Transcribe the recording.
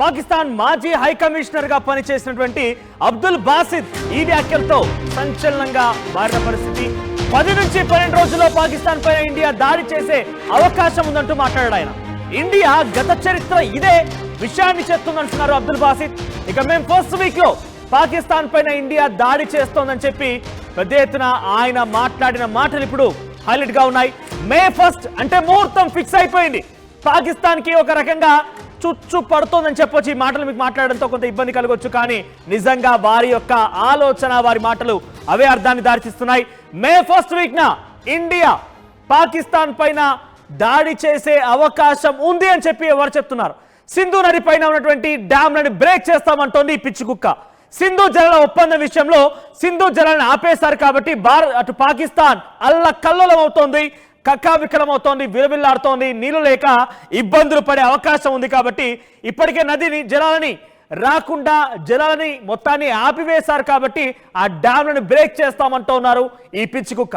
పాకిస్తాన్ మాజీ high commissioner గా పనిచేసినటువంటి అబ్దుల్ బాసిద్ ఈ వ్యాఖ్యలతో సంచలనంగా మారిన పరిస్థితి. 10 నుంచి 12 రోజుల్లో పాకిస్తాన్ పైన ఇండియా దాడి చేసే అవకాశం ఉందంటూ మాట్లాడాడు ఆయన. ఇండియా గత చరిత్ర ఇదే విషయాన్ని చెప్తుందంటున్నారు అబ్దుల్ బాసిద్. ఇక మేము ఫస్ట్ వీక్ లో పాకిస్తాన్ పైన ఇండియా దాడి చేస్తోందని చెప్పి పెద్ద ఎత్తున ఆయన మాట్లాడిన మాటలు ఇప్పుడు హైలైట్ గా ఉన్నాయి. మే 1 అంటే ముహూర్తం ఫిక్స్ అయిపోయింది. పాకిస్తాన్ కి ఒక రకంగా చుచ్చు పడుతోందని చెప్పొచ్చు. ఈ మాటలు మీకు మాట్లాడడంతో కొంత ఇబ్బంది కలగొచ్చు, కానీ నిజంగా వారి యొక్క ఆలోచన, వారి మాటలు అవే అర్థాన్ని దారితీస్తున్నాయి. మే 1 వీక్ న ఇండియా పాకిస్తాన్ పైన దాడి చేసే అవకాశం ఉంది అని చెప్పి ఎవరు చెప్తున్నారు? సింధు నది పైన ఉన్నటువంటి డ్యామ్లను బ్రేక్ చేస్తామంటోంది ఈ పిచ్చి కుక్క. సింధు జలాల ఒప్పందం విషయంలో సింధు జలాలను ఆపేశారు కాబట్టి అటు పాకిస్తాన్ అల్లకల్లోలం అవుతోంది, కక్కావికలం అవుతోంది, విలవిల్లాడుతోంది. నీళ్లు లేక ఇబ్బందులు పడే అవకాశం ఉంది కాబట్టి ఇప్పటికే నదిని జలాలని రాకుండా జలాలని మొత్తాన్ని ఆపివేశారు కాబట్టి ఆ డ్యామ్లను బ్రేక్ చేస్తామంటూ ఉన్నారు ఈ పిచ్చి కుక్క.